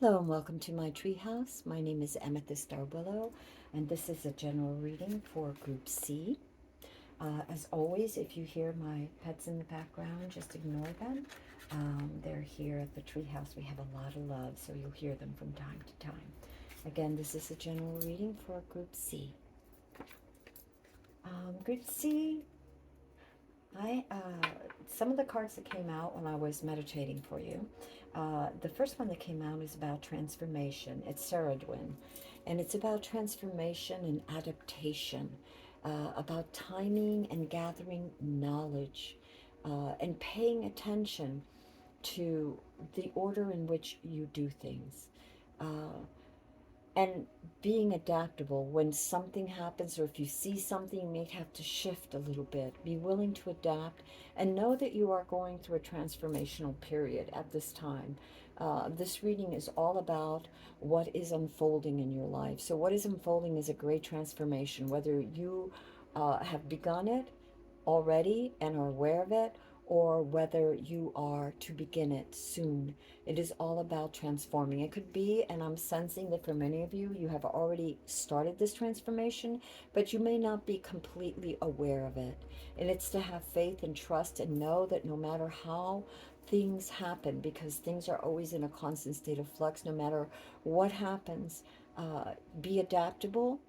Hello and welcome to my treehouse. My name is Amethyst Willow, and this is a general reading for Group C. As always, if you hear my pets in the background, just ignore them. They're here at the treehouse. We have a lot of love, so you'll hear them from time to time. Again, this is a general reading for Group C. Group C, I some of the cards that came out when I was meditating for you. The first one that came out is about transformation. It's Saradwin, and it's about transformation and adaptation, about timing and gathering knowledge, and paying attention to the order in which you do things. And being adaptable when something happens, or if you see something, you may have to shift a little bit. Be willing to adapt and know that you are going through a transformational period at this time. This reading is all about what is unfolding in your life. So, what is unfolding is a great transformation, whether you have begun it already and are aware of it, or whether you are to begin it soon. It is all about transforming. It could be, and I'm sensing that for many of you, you have already started this transformation, but you may not be completely aware of it. And it's to have faith and trust and know that no matter how things happen, because things are always in a constant state of flux, no matter what happens, be adaptable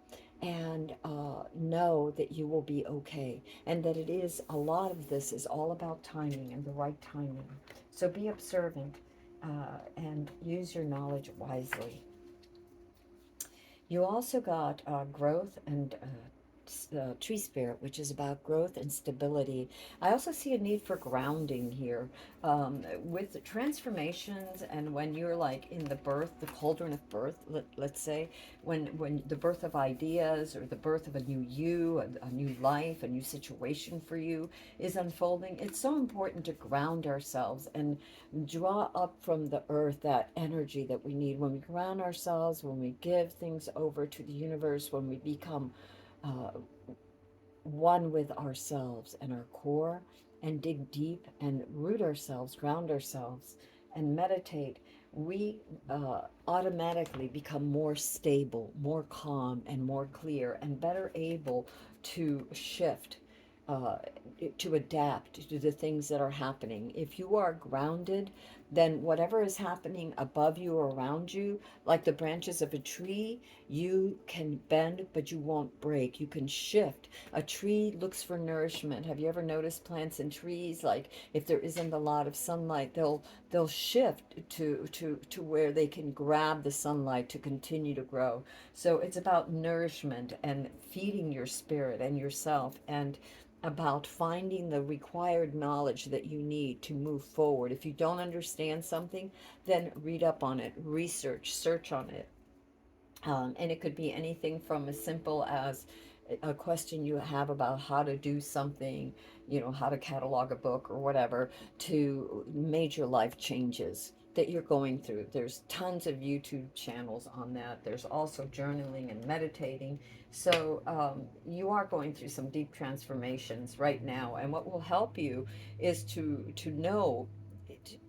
and know that you will be okay, and that it is a lot of this is all about timing and the right timing. So be observant and use your knowledge wisely. You also got growth and tree spirit, which is about growth and stability. I also see a need for grounding here, with the transformations, and when you're like in the birth, the cauldron of birth, let's say, when the birth of ideas or the birth of a new you, a new life, a new situation for you is unfolding. It's so important to ground ourselves and draw up from the earth that energy that we need. When we ground ourselves, when we give things over to the universe, when we become uh, one with ourselves and our core, and dig deep and root ourselves, ground ourselves, and meditate, we automatically become more stable, more calm, and more clear, and better able to shift, uh, to adapt to the things that are happening. If you are grounded, then whatever is happening above you or around you, like the branches of a tree, you can bend, but you won't break. You can shift. A tree looks for nourishment. Have you ever noticed plants and trees? Like if there isn't a lot of sunlight, they'll shift to where they can grab the sunlight to continue to grow. So it's about nourishment and feeding your spirit and yourself, and about finding the required knowledge that you need to move forward. If you don't understand something, then read up on it, research, search on it. And it could be anything from as simple as a question you have about how to do something, how to catalog a book or whatever, to major life changes that you're going through. There's tons of YouTube channels on that. There's also journaling and meditating. So you are going through some deep transformations right now, and what will help you is to know,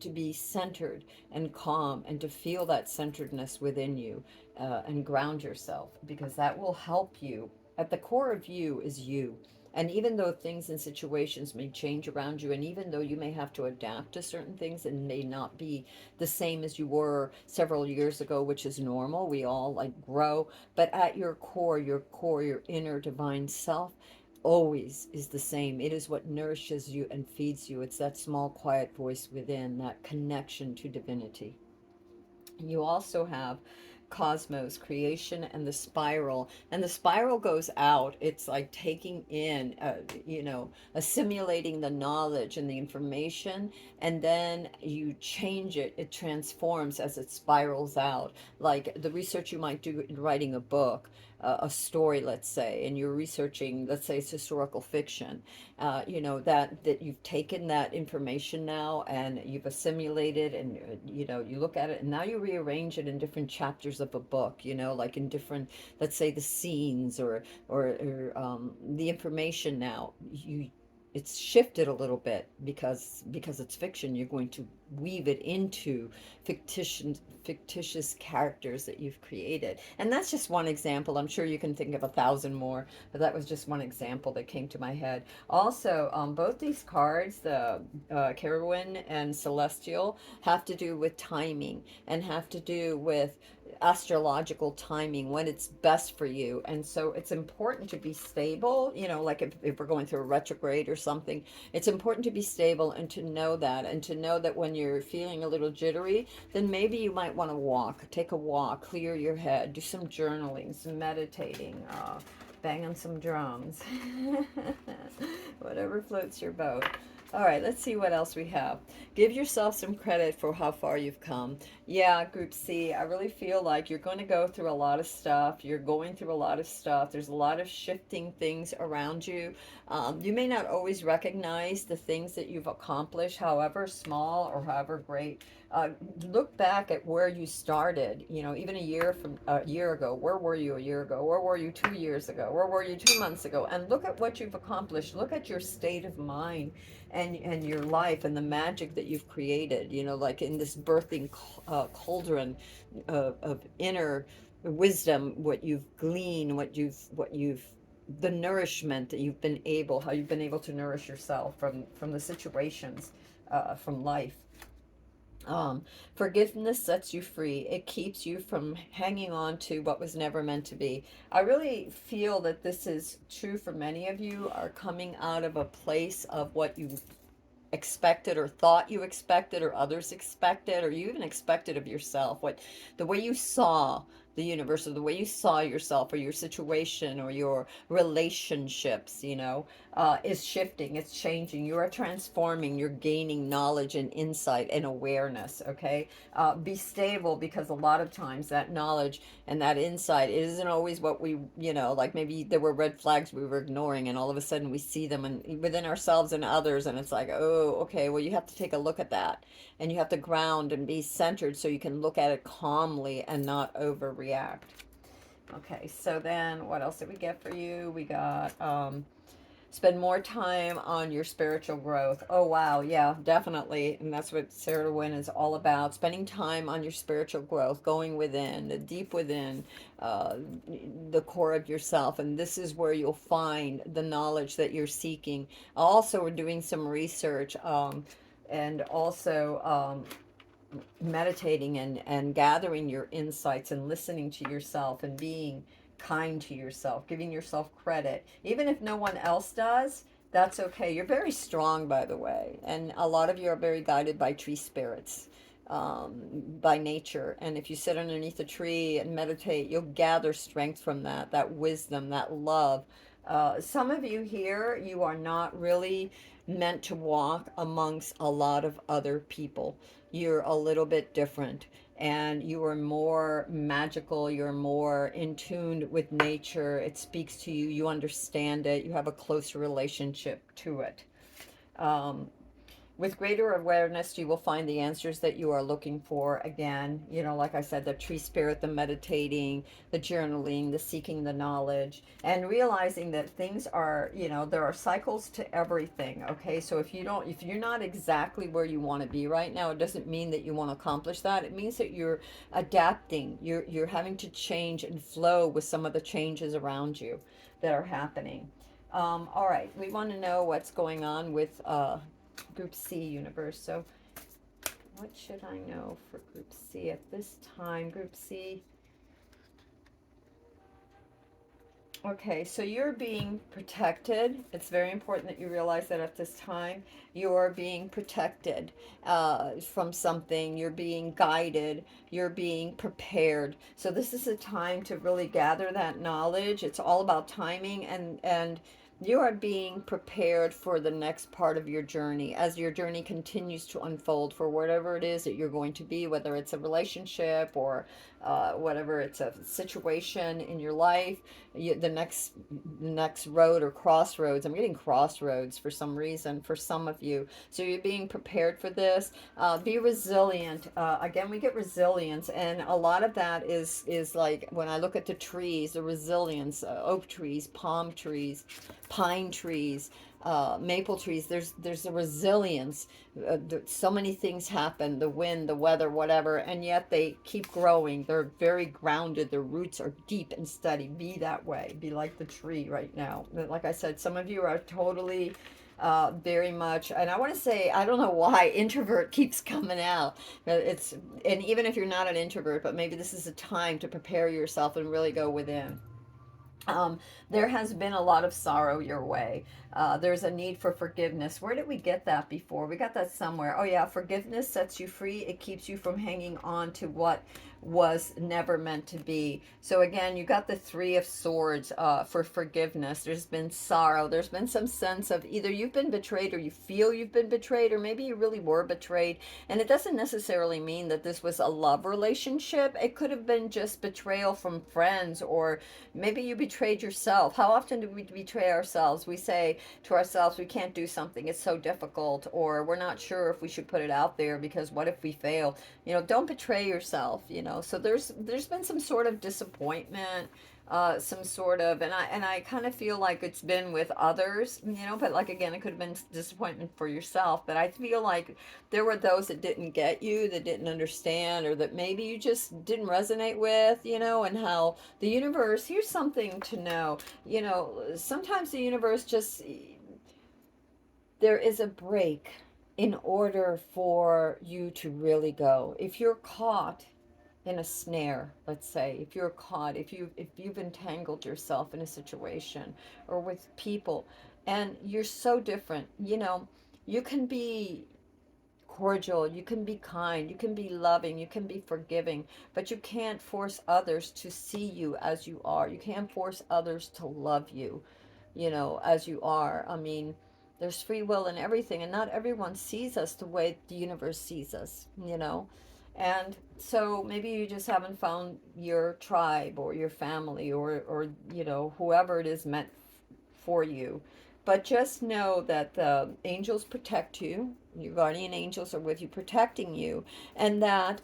to be centered and calm, and to feel that centeredness within you, and ground yourself, because that will help you. At the core of you is you. And even though things and situations may change around you, and even though you may have to adapt to certain things and may not be the same as you were several years ago, which is normal, we all like grow, but at your core, your inner divine self always is the same. It is what nourishes you and feeds you. It's that small, quiet voice within, that connection to divinity. You also have cosmos, creation, and the spiral. And the spiral goes out. It's like taking in, assimilating the knowledge and the information, and then you change it. It transforms as it spirals out. Like the research you might do in writing a book, a story, let's say, and you're researching, let's say it's historical fiction, that you've taken that information now and you've assimilated, and you look at it and now you rearrange it in different chapters of a book, like in different, let's say, the scenes, or the information. Now it's shifted a little bit because it's fiction. You're going to weave it into fictitious characters that you've created, and that's just one example. I'm sure you can think of 1,000 more, but that was just one example that came to my head. Also, both these cards, the Carowin and Celestial, have to do with timing and have to do with astrological timing, when it's best for you. And so it's important to be stable, like if we're going through a retrograde or something, it's important to be stable and to know that, and to know that when you're feeling a little jittery, then maybe you might want to take a walk, clear your head, do some journaling, some meditating, bang on some drums, whatever floats your boat. All right, let's see what else we have. Give yourself some credit for how far you've come. Yeah, Group C, I really feel like you're going to go through a lot of stuff. You're going through a lot of stuff. There's a lot of shifting things around you. You may not always recognize the things that you've accomplished, however small or however great. Look back at where you started, even a year ago. Where were you a year ago? Where were you 2 years ago? Where were you 2 months ago? And look at what you've accomplished. Look at your state of mind and your life and the magic that you've created, like in this birthing cauldron of inner wisdom, what you've gleaned, what you've the nourishment that how you've been able to nourish yourself from the situations, from life. Forgiveness sets you free. It keeps you from hanging on to what was never meant to be. I really feel that this is true for many of you, are coming out of a place of what you expected or thought you expected or others expected, or you even expected of yourself, what the way you saw the universe, or the way you saw yourself or your situation or your relationships, is shifting, it's changing. You are transforming, you're gaining knowledge and insight and awareness. Okay, be stable, because a lot of times that knowledge and that insight, it isn't always what we, like maybe there were red flags we were ignoring, and all of a sudden we see them within ourselves and others, and it's like, oh, okay, well, you have to take a look at that, and you have to ground and be centered so you can look at it calmly and not overreact. Okay, so then what else did we get for you? We got spend more time on your spiritual growth. Oh, wow. Yeah, definitely. And that's what Sarah Wynn is all about. Spending time on your spiritual growth, going within, the deep within, uh, the core of yourself. And this is where you'll find the knowledge that you're seeking. Also, we're doing some research, and also meditating and gathering your insights and listening to yourself and being kind to yourself, giving yourself credit. Even if no one else does, that's okay. You're very strong, by the way. And a lot of you are very guided by tree spirits, by nature. And if you sit underneath a tree and meditate, you'll gather strength from that wisdom, that love. Some of you here, you are not really meant to walk amongst a lot of other people. You're a little bit different, and you are more magical. You're more in tune with nature. It speaks to you. You understand it. You have a closer relationship to it. Um, with greater awareness, you will find the answers that you are looking for. Again, like I said, the tree spirit, the meditating, the journaling, the seeking the knowledge, and realizing that things are, there are cycles to everything. Okay, so if you're not exactly where you want to be right now, it doesn't mean that you want to accomplish that. It means that you're adapting. You're having to change and flow with some of the changes around you that are happening. All right, we want to know what's going on with Group C universe. So what should I know for Group C at this time? Group C. Okay, so you're being protected. It's very important that you realize that at this time you're being protected from something. You're being guided. You're being prepared. So this is a time to really gather that knowledge. It's all about timing, and you are being prepared for the next part of your journey as your journey continues to unfold for whatever it is that you're going to be, whether it's a relationship or whatever, it's a situation in your life. The next road or crossroads. I'm getting crossroads for some reason for some of you. So you're being prepared for this. Be resilient. Again, we get resilience, and a lot of that is like when I look at the trees, the resilience, oak trees, palm trees, pine trees, maple trees. There's a resilience. So many things happen, the wind, the weather, whatever, and yet they keep growing. They're very grounded. Their roots are deep and steady. Be that way. Be like the tree right now. Like I said, some of you are totally very much, and I want to say, I don't know why introvert keeps coming out. It's, and even if you're not an introvert, but maybe this is a time to prepare yourself and really go within. um, there has been a lot of sorrow your way. There's a need for forgiveness. Where did we get that before? We got that somewhere. Oh, yeah, forgiveness sets you free. It keeps you from hanging on to what was never meant to be. So, again, you got the Three of Swords for forgiveness. There's been sorrow. There's been some sense of either you've been betrayed or you feel you've been betrayed, or maybe you really were betrayed. And it doesn't necessarily mean that this was a love relationship. It could have been just betrayal from friends, or maybe you betrayed yourself. How often do we betray ourselves? We say to ourselves, we can't do something, it's so difficult, or we're not sure if we should put it out there because what if we fail? Don't betray yourself, So there's been some sort of disappointment, some sort of, and I kind of feel like it's been with others, but like again, it could have been disappointment for yourself. But I feel like there were those that didn't get you, that didn't understand, or that maybe you just didn't resonate with, and how the universe, here's something to know, sometimes the universe just, there is a break in order for you to really go. If you're caught in a snare, let's say, if you're caught, if you've entangled yourself in a situation or with people, and you're so different, you can be cordial, you can be kind, you can be loving, you can be forgiving, but you can't force others to see you as you are. You can't force others to love you, as you are. I mean, there's free will and everything, and not everyone sees us the way the universe sees us. And so maybe you just haven't found your tribe or your family, or whoever it is meant for you. But just know that the angels protect you. Your guardian angels are with you, protecting you, and that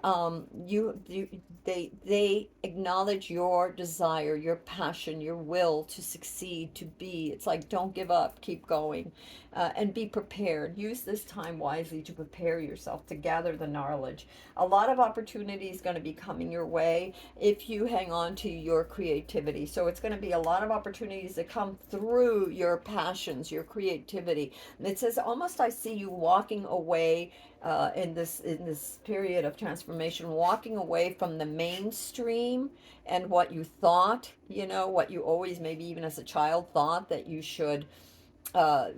they acknowledge your desire, your passion, your will to succeed, to be. It's like, don't give up, keep going, and be prepared. Use this time wisely to prepare yourself, to gather the knowledge. A lot of opportunity is going to be coming your way if you hang on to your creativity. So it's going to be a lot of opportunities that come through your passions, your creativity. And it says, almost, I see you walking away in this period of transformation, walking away from the mainstream and what you thought, what you always, maybe even as a child, thought that you should uh,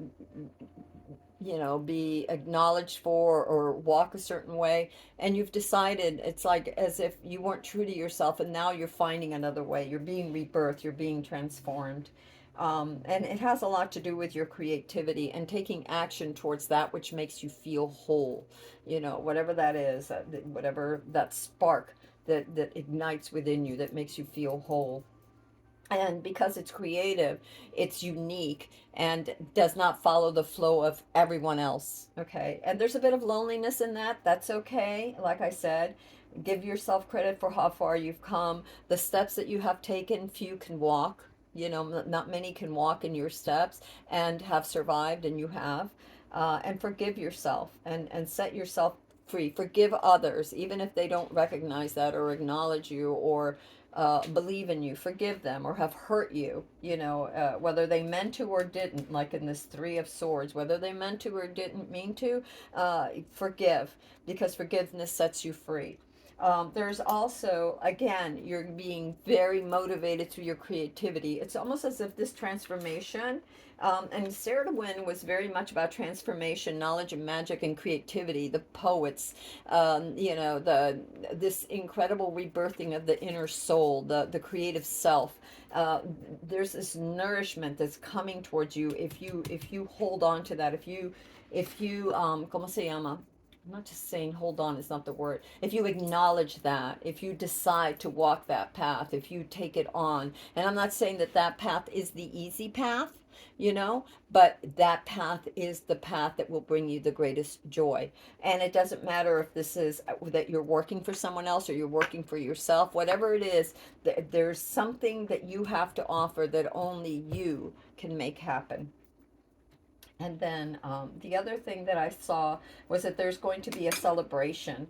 be acknowledged for, or walk a certain way. And you've decided, it's like as if you weren't true to yourself, and now you're finding another way. You're being rebirthed, you're being transformed. And it has a lot to do with your creativity and taking action towards that which makes you feel whole, whatever that is, whatever that spark that ignites within you that makes you feel whole. And because it's creative, it's unique and does not follow the flow of everyone else. Okay. And there's a bit of loneliness in that. That's okay. Like I said, give yourself credit for how far you've come. The steps that you have taken, few can walk. Not many can walk in your steps and have survived, and you have. And forgive yourself, and set yourself free. Forgive others, even if they don't recognize that or acknowledge you, or believe in you. Forgive them, or have hurt you, whether they meant to or didn't, like in this Three of Swords, whether they meant to or didn't mean to, forgive, because forgiveness sets you free. There's also, again, you're being very motivated through your creativity. It's almost as if this transformation, and Sarah Wynne was very much about transformation, knowledge and magic and creativity. The poets, the this incredible rebirthing of the inner soul, the creative self. Uh, there's this nourishment that's coming towards you if you hold on to that. If you, ¿cómo se llama? I'm not just saying hold on is not the word. If you acknowledge that, if you decide to walk that path, if you take it on, and I'm not saying that that path is the easy path, you know, but that path is the path that will bring you the greatest joy. And it doesn't matter if this is that you're working for someone else or you're working for yourself, whatever it is, there's something that you have to offer that only you can make happen. And then the other thing that I saw was that there's going to be a celebration.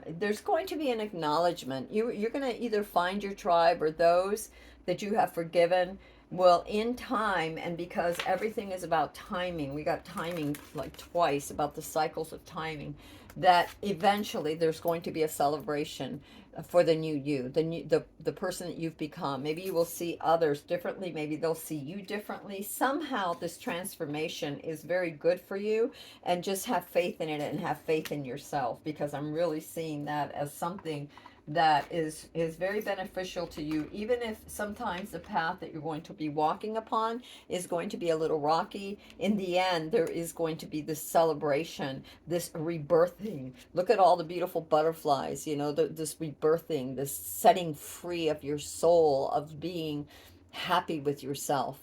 There's going to be an acknowledgement. You're going to either find your tribe or those that you have forgiven. Well, in time, and because everything is about timing, we got timing like twice about the cycles of timing, that eventually there's going to be a celebration for the new you, the person that you've become. Maybe you will see others differently, maybe they'll see you differently. Somehow this transformation is very good for you, and just have faith in it and have faith in yourself, because I'm really seeing that as something that is very beneficial to you, even if sometimes the path that you're going to be walking upon is going to be a little rocky. In the end, there is going to be this celebration, this rebirthing. Look at all the beautiful butterflies, you know, this rebirthing, this setting free of your soul, of being happy with yourself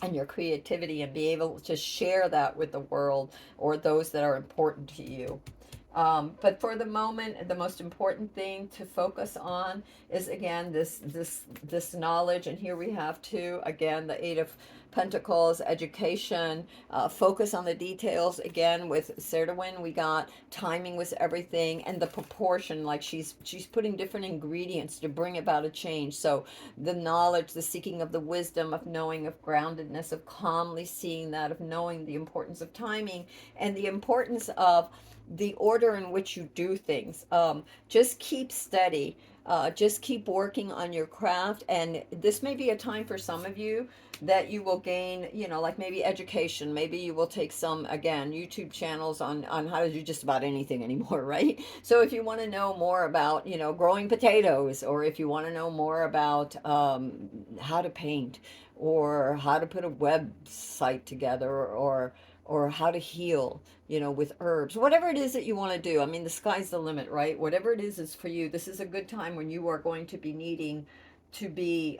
and your creativity, and be able to share that with the world or those that are important to you. But for the moment, the most important thing to focus on is, again, this knowledge. And here we have two, again, the Eight of Pentacles, education, focus on the details. Again, with Serwin, we got timing was everything, and the proportion. Like she's putting different ingredients to bring about a change. So the knowledge, the seeking of the wisdom, of knowing, of groundedness, of calmly seeing that, of knowing the importance of timing, and the importance of the order in which you do things. Just keep steady. Just keep working on your craft. And this may be a time for some of you that you will gain, you know, like maybe education. Maybe you will take some, again, YouTube channels on how to do just about anything anymore, right? So if you want to know more about, you know, growing potatoes, or if you want to know more about how to paint, or how to put a website together, or how to heal, you know, with herbs, whatever it is that you want to do. I mean, the sky's the limit, right? Whatever it is for you. This is a good time when you are going to be needing to be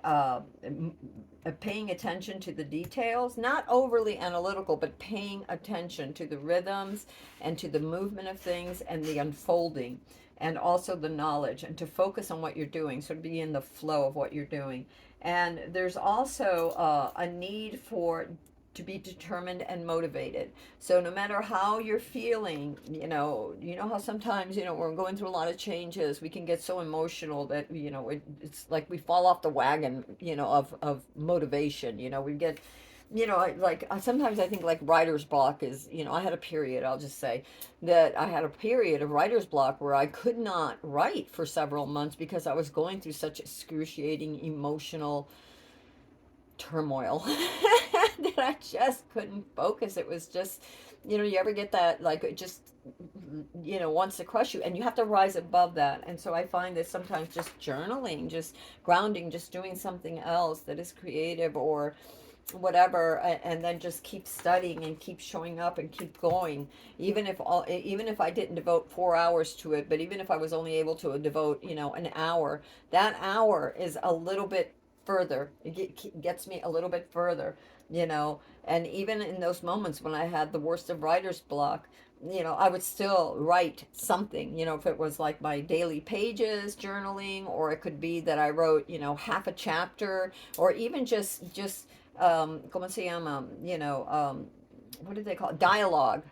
paying attention to the details, not overly analytical, but paying attention to the rhythms and to the movement of things and the unfolding, and also the knowledge, and to focus on what you're doing, so to be in the flow of what you're doing. And there's also a need for to be determined and motivated. So no matter how you're feeling, you know how sometimes, you know, we're going through a lot of changes, we can get so emotional that, you know, it's like we fall off the wagon, you know, of motivation. You know, we get, you know, sometimes I think like writer's block is, you know, I had a period, I'll just say that I had a period of writer's block where I could not write for several months because I was going through such excruciating emotional turmoil that I just couldn't focus. It was just, you know, you ever get that, like, it just, you know, wants to crush you, and you have to rise above that. And so I find that sometimes just journaling, just grounding, just doing something else that is creative or whatever, and then just keep studying and keep showing up and keep going, even if I didn't devote 4 hours to it, but even if I was only able to devote, you know, an hour, that hour is a little bit further. It gets me a little bit further, you know. And even in those moments when I had the worst of writer's block, you know, I would still write something, you know, if it was like my daily pages journaling, or it could be that I wrote, you know, half a chapter, or even just como se llama, you know, what did they call it? Dialogue,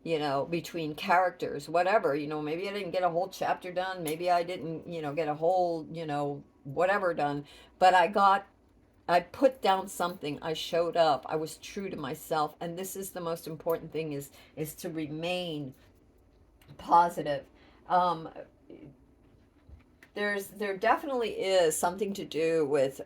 you know, between characters, whatever, you know, maybe I didn't get a whole chapter done, maybe I didn't, you know, get a whole, you know, whatever done, but I put down something, I showed up, I was true to myself. And this is the most important thing, is to remain positive. um there definitely is something to do with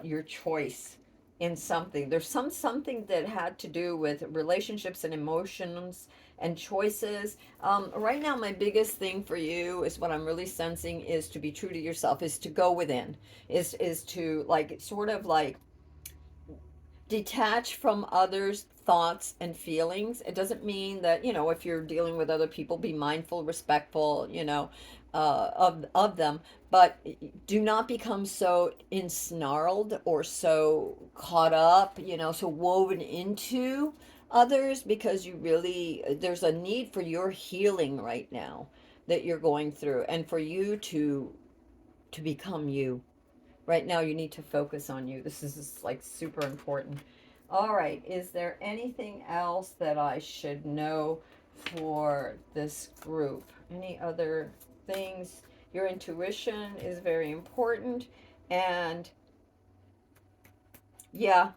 your choice in something. There's something that had to do with relationships and emotions and choices. Right now, my biggest thing for you is, what I'm really sensing, is to be true to yourself, is to go within, is to, like, sort of like detach from others thoughts and feelings. It doesn't mean that, if you're dealing with other people, be mindful, respectful, of them, but do not become so ensnarled or so caught up, so woven into others, because there's a need for your healing right now that you're going through, and for you to become you. Right now, you need to focus on you. This is just, like, super important. All right. Is there anything else that I should know for this group? Any other things? Your intuition is very important. And yeah,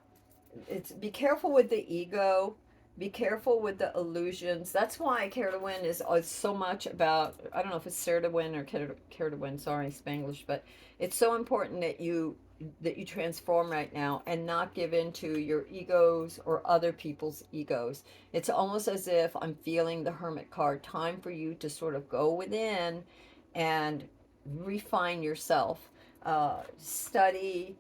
it's be careful with the ego, be careful with the illusions. That's why care to win is so much about, I don't know if it's Sarah to win or care to win, sorry, Spanglish, but it's so important that you transform right now and not give in to your egos or other people's egos. It's almost as if I'm feeling the hermit card, time for you to sort of go within and refine yourself, study,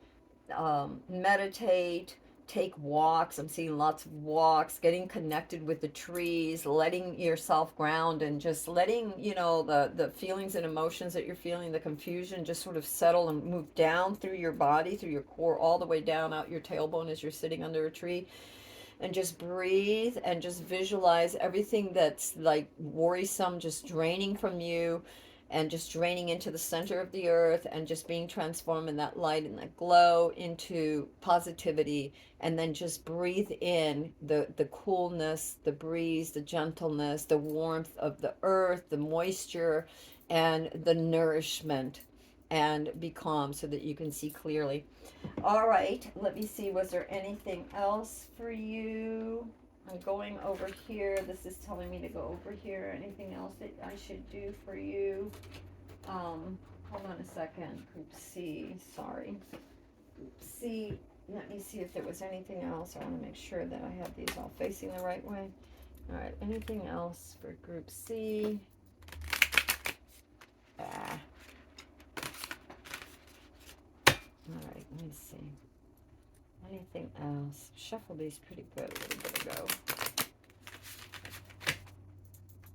meditate, take walks. I'm seeing lots of walks, getting connected with the trees, letting yourself ground, and just letting, the feelings and emotions that you're feeling, the confusion, just sort of settle and move down through your body, through your core, all the way down out your tailbone as you're sitting under a tree. And just breathe and just visualize everything that's like worrisome just draining from you, and just draining into the center of the earth, and just being transformed in that light and that glow into positivity. And then just breathe in the coolness, the breeze, the gentleness, the warmth of the earth, the moisture, and the nourishment, and be calm so that you can see clearly. All right, let me see. Was there anything else for you? I'm going over here. This is telling me to go over here. Anything else that I should do for you? Hold on a second. Group C, sorry. Group C, let me see if there was anything else. I want to make sure that I have these all facing the right way. All right, anything else for Group C? Ah. All right, let me see. Anything else? Shuffle these pretty good a little bit ago.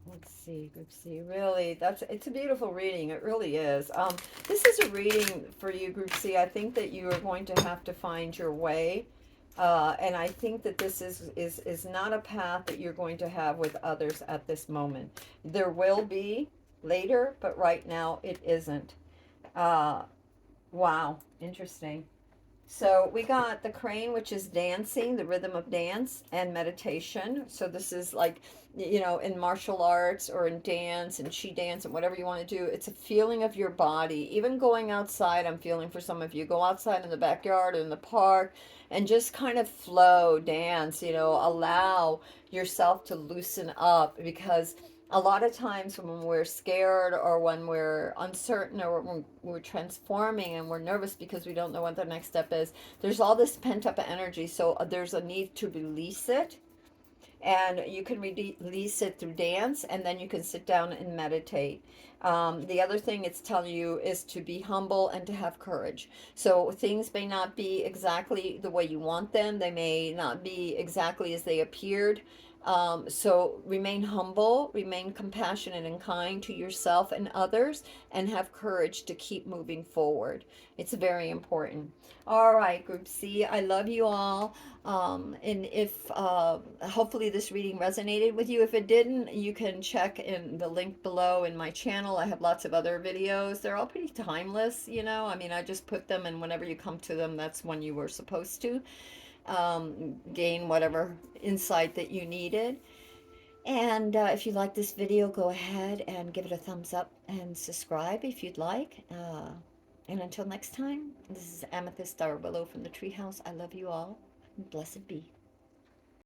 Let's see, Group C. Really, it's a beautiful reading. It really is. This is a reading for you, Group C. I think that you are going to have to find your way. And I think that this is not a path that you're going to have with others at this moment. There will be later, but right now it isn't. Wow, interesting. So we got the crane, which is dancing, the rhythm of dance and meditation. So this is like, in martial arts or in dance and she dance and whatever you want to do, it's a feeling of your body. Even going outside, I'm feeling for some of you, go outside in the backyard or in the park and just kind of flow, dance, allow yourself to loosen up, because a lot of times when we're scared or when we're uncertain or when we're transforming and we're nervous because we don't know what the next step is, there's all this pent up energy. So there's a need to release it. And you can release it through dance, and then you can sit down and meditate. The other thing it's telling you is to be humble and to have courage. So things may not be exactly the way you want them, they may not be exactly as they appeared. So remain humble, remain compassionate and kind to yourself and others, and have courage to keep moving forward. It's very important. All right, Group C, I love you all. And if hopefully this reading resonated with you. If it didn't, you can check in the link below in my channel. I have lots of other videos. They're all pretty timeless, I mean, I just put them, and whenever you come to them, that's when you were supposed to gain whatever insight that you needed. And if you like this video, go ahead and give it a thumbs up and subscribe if you'd like. And until next time, this is Amethyst Star Willow from the Treehouse. I love you all. Blessed be.